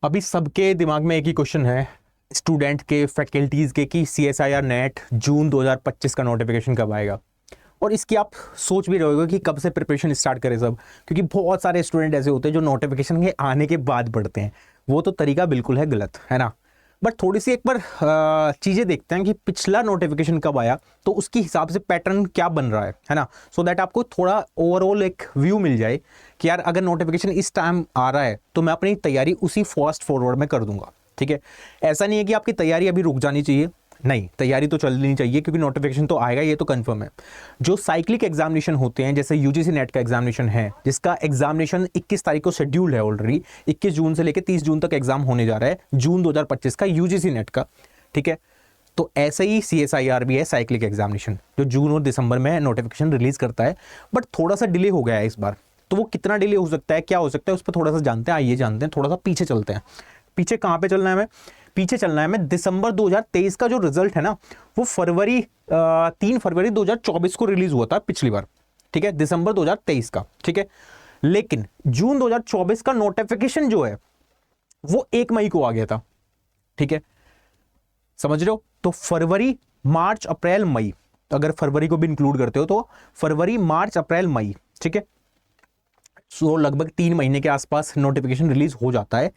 अभी सबके दिमाग में एक ही क्वेश्चन है, स्टूडेंट के, फैकल्टीज के, कि CSIR नेट जून 2025 का नोटिफिकेशन कब आएगा। और इसकी आप सोच भी रहे होगे कि कब से प्रिपरेशन स्टार्ट करें सब, क्योंकि बहुत सारे स्टूडेंट ऐसे होते हैं जो नोटिफिकेशन के आने के बाद पढ़ते हैं। वो तो तरीका बिल्कुल है गलत, है ना। बट थोड़ी सी एक बार चीज़ें देखते हैं कि पिछला नोटिफिकेशन कब आया, तो उसके हिसाब से पैटर्न क्या बन रहा है ना। सो दैट आपको थोड़ा ओवरऑल एक व्यू मिल जाए कि यार अगर नोटिफिकेशन इस टाइम आ रहा है तो मैं अपनी तैयारी उसी फास्ट फॉरवर्ड में कर दूंगा। ठीक है, ऐसा नहीं है कि आपकी तैयारी अभी रुक जानी चाहिए, नहीं, तैयारी तो चलनी चाहिए क्योंकि नोटिफिकेशन तो आएगा, ये तो कंफर्म है। जो साइक्लिक एग्जामिनेशन होते हैं, जैसे यूजीसी नेट का एग्जामिनेशन है, जिसका एग्जामिनेशन 21 तारीख को शेड्यूल है ऑलरेडी, 21 जून से लेकर 30 जून तक एग्जाम होने जा रहा है, जून 2025 का यूजीसी नेट का। ठीक है, तो ऐसे ही CSIR भी है, साइक्लिक एग्जामिनेशन, जो जून और दिसंबर में नोटिफिकेशन रिलीज करता है। बट थोड़ा सा डिले हो गया है इस बार, तो वो कितना डिले हो सकता है, क्या हो सकता है, उस पर थोड़ा सा जानते हैं। आइए जानते हैं, थोड़ा सा पीछे चलते हैं। पीछे कहाँ पे चलना है हमें? पीछे चलना है हमें दिसंबर 2023 का जो रिजल्ट है ना, वो 3 फरवरी 2024 को रिलीज हुआ था पिछली बार। ठीक है, दिसंबर 2023 का। ठीक है, लेकिन जून 2024 का नोटिफिकेशन जो है वो 1 मई को आ गया था। ठीक है, समझ रहे हो? तो फरवरी, मार्च, अप्रैल, मई, अगर फरवरी को भी इंक्लूड करते हो तो फरवरी, मार्च, अप्रैल, मई। ठीक है, सो लगभग 3 महीने के आसपास नोटिफिकेशन रिलीज हो जाता है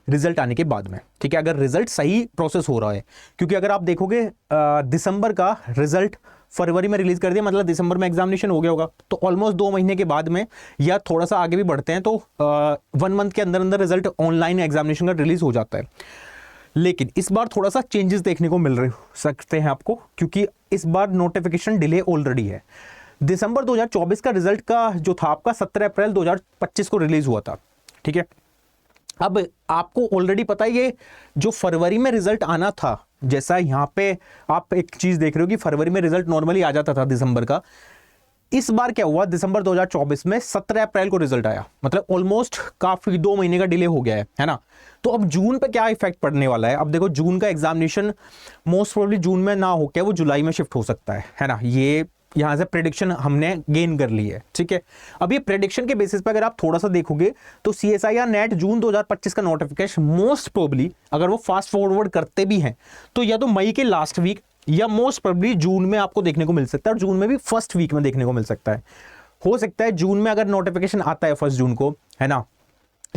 रिजल्ट आने के बाद में। ठीक है, अगर रिजल्ट सही प्रोसेस हो रहा है, क्योंकि अगर आप देखोगे दिसंबर का रिजल्ट फरवरी में रिलीज कर दिया, मतलब दिसंबर में एग्जामिनेशन हो गया होगा, तो ऑलमोस्ट 2 महीने के बाद में, या थोड़ा सा आगे भी बढ़ते हैं तो 1 मंथ के अंदर अंदर रिजल्ट ऑनलाइन एग्जामिनेशन का रिलीज हो जाता है। लेकिन इस बार थोड़ा सा चेंजेस देखने को मिल रहे सकते हैं आपको, क्योंकि इस बार नोटिफिकेशन डिले ऑलरेडी है। दिसंबर 2024 का रिजल्ट का जो था आपका 17 अप्रैल 2025 को रिलीज हुआ था। ठीक है, अब आपको ऑलरेडी पता है ये जो फरवरी में रिजल्ट आना था, जैसा यहां पे आप एक चीज देख रहे हो कि फरवरी में रिजल्ट नॉर्मली आ जाता था दिसंबर का, इस बार क्या हुआ, दिसंबर 2024 में 17 अप्रैल को रिजल्ट आया, मतलब ऑलमोस्ट काफी 2 महीने का डिले हो गया है ना। तो अब जून पे क्या इफेक्ट पड़ने वाला है? अब देखो, जून का एग्जामिनेशन मोस्ट प्रोबेबली जून में ना होकर वो जुलाई में शिफ्ट हो सकता है ना। ये यहां से प्रेडिक्शन हमने गेन कर ली है। ठीक है, अब ये प्रेडिक्शन के बेसिस पे अगर आप थोड़ा सा देखोगे तो CSIR नेट जून 2025 का नोटिफिकेशन मोस्ट प्रोबेबली, अगर वो फास्ट फॉरवर्ड करते भी हैं, तो या तो मई के लास्ट वीक या मोस्ट प्रोबेबली जून में आपको देखने को मिल सकता है, और जून में भी फर्स्ट वीक में देखने को मिल सकता है। हो सकता है जून में अगर नोटिफिकेशन आता है 1 जून को, है ना,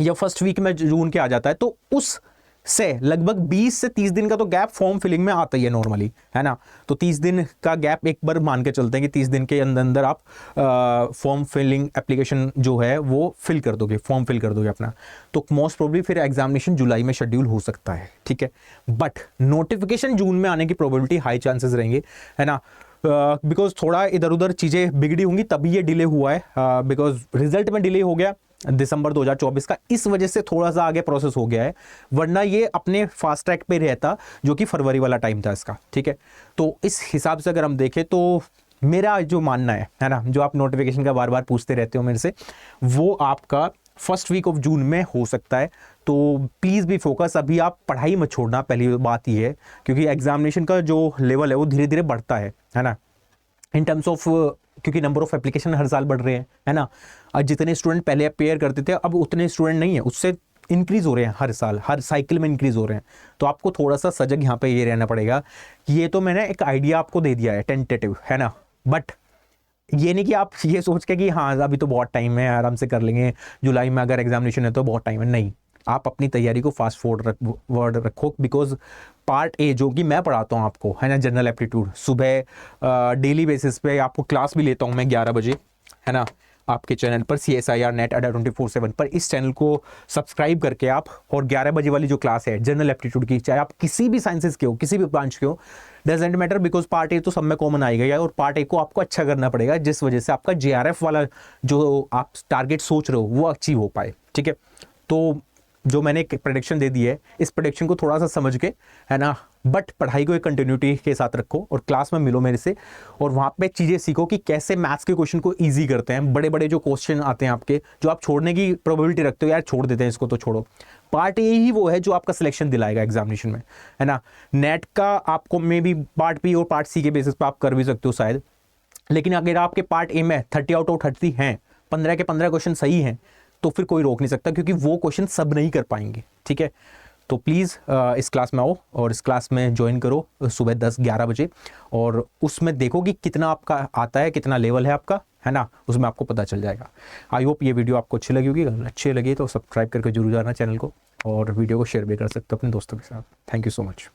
या फर्स्ट वीक में जून के आ जाता है, तो उस से लगभग 20 से 30 दिन का तो गैप फॉर्म फिलिंग में आता ही है नॉर्मली, है ना। तो 30 दिन का गैप एक बार मान के चलते हैं कि 30 दिन के अंदर अंदर आप फॉर्म फिलिंग एप्लीकेशन जो है वो फिल कर दोगे, फॉर्म फिल कर दोगे अपना, तो मोस्ट प्रोबेबली फिर एग्जामिनेशन जुलाई में शेड्यूल हो सकता है। ठीक है, बट नोटिफिकेशन जून में आने की प्रोबेबिलिटी हाई चांसेस रहेंगे, है ना, बिकॉज थोड़ा इधर उधर चीज़ें बिगड़ी होंगी तभी ये डिले हुआ है, बिकॉज रिजल्ट में डिले हो गया दिसंबर 2024 का, इस वजह से थोड़ा सा आगे प्रोसेस हो गया है, वरना ये अपने फास्ट ट्रैक पे रहता जो कि फरवरी वाला टाइम था इसका। ठीक है, तो इस हिसाब से अगर हम देखें तो मेरा जो मानना है ना, जो आप नोटिफिकेशन का बार बार पूछते रहते हो मेरे से, वो आपका फर्स्ट वीक ऑफ जून में हो सकता है। तो प्लीज़ भी फोकस, अभी आप पढ़ाई मत छोड़ना, पहली बात ये है, क्योंकि एग्जामिनेशन का जो लेवल है वो धीरे धीरे बढ़ता है ना, इन टर्म्स ऑफ, क्योंकि नंबर ऑफ एप्लीकेशन हर साल बढ़ रहे हैं, है ना। और जितने स्टूडेंट पहले अपेयर करते थे अब उतने स्टूडेंट नहीं है, उससे इंक्रीज हो रहे हैं हर साल, हर साइकिल में इंक्रीज हो रहे हैं। तो आपको थोड़ा सा सजग यहाँ पे ये रहना पड़ेगा कि ये तो मैंने एक आइडिया आपको दे दिया है टेंटेटिव, है ना, बट ये नहीं कि आप ये सोच के कि हाँ अभी तो बहुत टाइम है, आराम से कर लेंगे, जुलाई में अगर एग्जामिनेशन है तो बहुत टाइम है, नहीं। आप अपनी तैयारी को फास्ट फॉरवर्ड रखो, बिकॉज पार्ट ए जो कि मैं पढ़ाता हूँ आपको, है ना, जनरल एप्टीट्यूड, सुबह डेली बेसिस पे आपको क्लास भी लेता हूँ मैं 11 बजे, है ना, आपके चैनल पर CSIR नेट अड्डा 24/7 पर। इस चैनल को सब्सक्राइब करके आप, और 11 बजे वाली जो क्लास है जनरल एप्टीट्यूड की, चाहे आप किसी भी साइंसेस के हो, किसी भी ब्रांच के हो, doesn't matter, because part A तो सब में कॉमन आएगा, और पार्ट ए को आपको अच्छा करना पड़ेगा, जिस वजह से आपका JRF वाला जो आप टारगेट सोच रहे हो वो अचीव हो पाए। ठीक है, तो जो मैंने एक प्रेडिक्शन दे दी है, इस प्रेडिक्शन को थोड़ा सा समझ के, है ना, बट पढ़ाई को एक कंटिन्यूटी के साथ रखो, और क्लास में मिलो मेरे से, और वहाँ पे चीज़ें सीखो कि कैसे मैथ्स के क्वेश्चन को इजी करते हैं। बड़े बड़े जो क्वेश्चन आते हैं आपके, जो आप छोड़ने की प्रोबेबिलिटी रखते हो, यार छोड़ देते हैं इसको तो छोड़ो, पार्ट ए ही वो है जो आपका सिलेक्शन दिलाएगा एग्जामिनेशन में, है ना। नेट का आपको मे बी पार्ट बी और पार्ट सी के बेसिस पर आप कर भी सकते हो शायद, लेकिन अगर आपके पार्ट ए में 30 आउट ऑफ 30 हैं, 15 के 15 क्वेश्चन सही हैं, तो फिर कोई रोक नहीं सकता, क्योंकि वो क्वेश्चन सब नहीं कर पाएंगे, ठीक है। तो प्लीज़ इस क्लास में आओ और इस क्लास में ज्वाइन करो सुबह 10-11 बजे, और उसमें देखो कि कितना आपका आता है, कितना लेवल है आपका, है ना, उसमें आपको पता चल जाएगा। आई होप ये वीडियो आपको अच्छी लगी होगी। अगर अच्छी लगी तो सब्सक्राइब करके जरूर जाना चैनल को, और वीडियो को शेयर भी कर सकते हो अपने दोस्तों के साथ। Thank you so much.